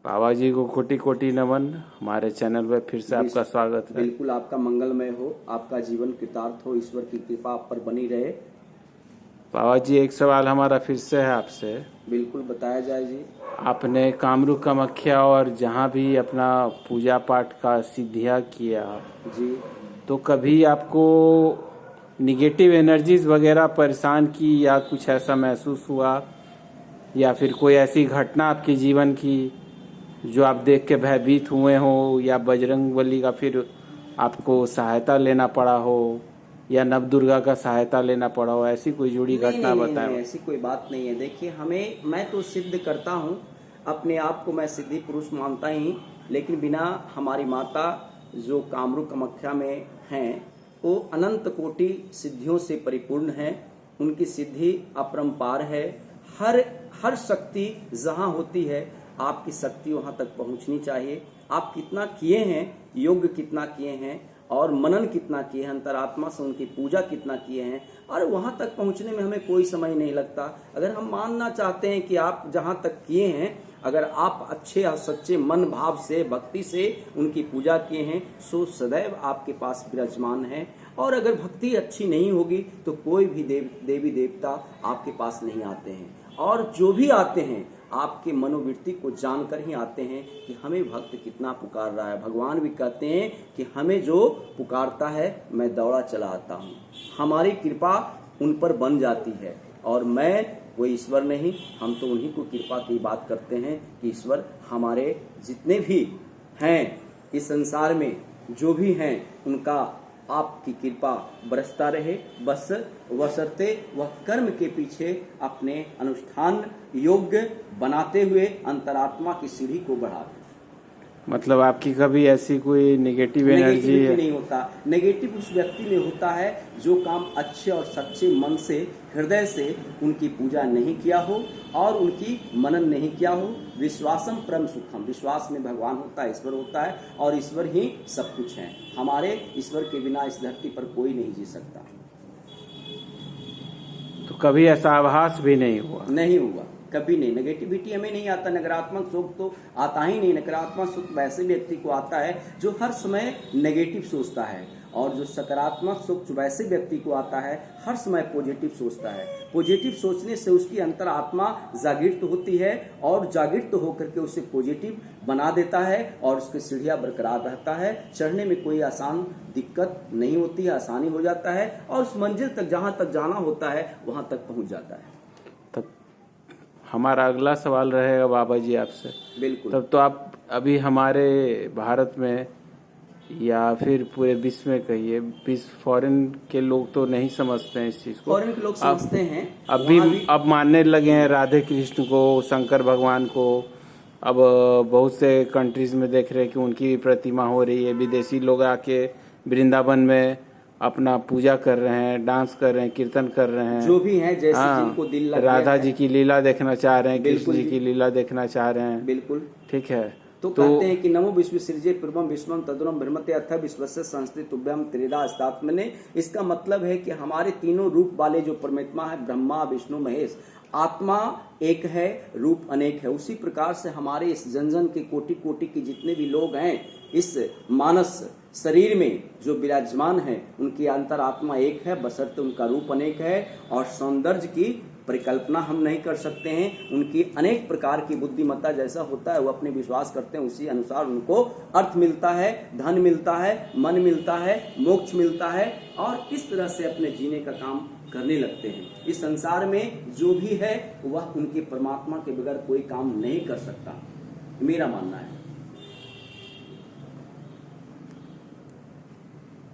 बाबा जी को कोटि कोटि नमन। हमारे चैनल पे फिर से आपका स्वागत है। बिल्कुल, आपका मंगलमय हो, आपका जीवन कृतार्थ हो, ईश्वर की कृपा आप पर बनी रहे। बाबा जी, एक सवाल हमारा फिर से है आपसे। बिल्कुल, बताया जाए जी। आपने कामरूप कामाख्या और जहाँ भी अपना पूजा पाठ का सिद्धियाँ किया, जी तो कभी आपको निगेटिव एनर्जीज वगैरह परेशान की या कुछ ऐसा महसूस हुआ, या फिर कोई ऐसी घटना आपके जीवन की जो आप देख के भयभीत हुए हो, या बजरंगबली का फिर आपको सहायता लेना पड़ा हो, या नवदुर्गा का सहायता लेना पड़ा हो, ऐसी कोई जुड़ी नहीं घटना नहीं नहीं बताएं। नहीं, ऐसी कोई बात नहीं है। देखिए, मैं तो सिद्ध करता हूँ, अपने आप को मैं सिद्धि पुरुष मानता ही, लेकिन बिना हमारी माता जो कामरूप कामाख्या में हैं, वो अनंत कोटि सिद्धियों से परिपूर्ण हैं। उनकी सिद्धि अपरंपार है। हर हर शक्ति जहाँ होती है, आपकी शक्ति वहाँ तक पहुँचनी चाहिए। आप कितना किए हैं, योग कितना किए हैं और मनन कितना किए हैं, अंतरात्मा से उनकी पूजा कितना किए हैं, और वहाँ तक पहुँचने में हमें कोई समय नहीं लगता। अगर हम मानना चाहते हैं कि आप जहाँ तक किए हैं, अगर आप अच्छे और सच्चे मन भाव से, भक्ति से उनकी पूजा किए हैं, सो सदैव आपके पास विराजमान है। और अगर भक्ति अच्छी नहीं होगी तो कोई भी देवी देवता आपके पास नहीं आते हैं, और जो भी आते हैं आपके मनोवृत्ति को जानकर ही आते हैं कि हमें भक्त कितना पुकार रहा है। भगवान भी कहते हैं कि हमें जो पुकारता है मैं दौड़ा चला आता हूँ। हमारी कृपा उन पर बन जाती है, और मैं कोई ईश्वर नहीं, हम तो उन्हीं को कृपा की बात करते हैं कि ईश्वर हमारे जितने भी हैं इस संसार में, जो भी हैं, उनका आपकी कृपा बरसता रहे। बस बशर्ते वह कर्म के पीछे अपने अनुष्ठान योग्य बनाते हुए अंतरात्मा की सीढ़ी को बढ़ा। मतलब आपकी कभी ऐसी कोई नेगेटिव एनर्जी है? नहीं होता। नेगेटिव उस व्यक्ति में होता है जो काम अच्छे और सच्चे मन से, हृदय से उनकी पूजा नहीं किया हो और उनकी मनन नहीं किया हो। विश्वासम परम सुखम, विश्वास में भगवान होता है, ईश्वर होता है, और ईश्वर ही सब कुछ है। हमारे ईश्वर के बिना इस धरती पर कोई नहीं जी सकता। तो कभी ऐसा आभास भी नहीं हुआ? नहीं हुआ, कभी नहीं। नेगेटिविटी हमें नहीं आता, नकारात्मक सोच तो आता ही नहीं। नकारात्मक सोच वैसे व्यक्ति को आता है जो हर समय नेगेटिव सोचता है, और जो सकारात्मक सोच वैसे व्यक्ति को आता है हर समय पॉजिटिव सोचता है। पॉजिटिव सोचने से उसकी अंतरात्मा जागृत होती है, और जागृत होकर के उसे पॉजिटिव बना देता है, और उसकी सीढ़ियाँ बरकरार रहता है। चढ़ने में कोई आसान दिक्कत नहीं होती है, आसानी हो जाता है, और उस मंजिल तक जहाँ तक जाना होता है वहाँ तक पहुँच जाता है। तब हमारा अगला सवाल रहेगा बाबा जी आपसे। बिल्कुल। तब तो आप अभी हमारे भारत में या फिर पूरे विश्व में कहिए, विश्व फॉरेन के लोग तो नहीं समझते हैं इस चीज को। फॉरेन के लोग समझते हैं, अब मानने लगे हैं राधे कृष्ण को, शंकर भगवान को। अब बहुत से कंट्रीज में देख रहे हैं कि उनकी प्रतिमा हो रही है। विदेशी लोग आके वृंदावन में अपना पूजा कर रहे हैं, डांस कर रहे हैं, कीर्तन कर रहे हैं, जो भी हैं, जैसे जिनको दिल लग गया राधा है। जी की लीला देखना चाह रहे हैं, बिल्कुल कृष्ण जी की लीला देखना चाह रहे हैं। बिल्कुल। ठीक है। तो कहते हैं कि नमो विश्व सृजे पूर्वम विश्वम तदुरम ब्रह्मते अथ विश्वस्य संस्कृतुभ्यम त्रिधा अस्तात्मने। इसका मतलब है कि हमारे तीनों रूप वाले जो परमात्मा है, ब्रह्मा विष्णु महेश, आत्मा एक है, रूप अनेक है। उसी प्रकार से हमारे इस जन जन के कोटि कोटि के जितने भी लोग हैं इस मानस शरीर में जो विराजमान है, उनकी अंतरात्मा एक है, बशर्ते उनका रूप अनेक है, और सौंदर्य की परिकल्पना हम नहीं कर सकते हैं। उनकी अनेक प्रकार की बुद्धिमत्ता जैसा होता है, वो अपने विश्वास करते हैं, उसी अनुसार उनको अर्थ मिलता है, धन मिलता है, मन मिलता है, मोक्ष मिलता है, और इस तरह से अपने जीने का काम करने लगते हैं। इस संसार में जो भी है वह उनके परमात्मा के बगैर कोई काम नहीं कर सकता, मेरा मानना है।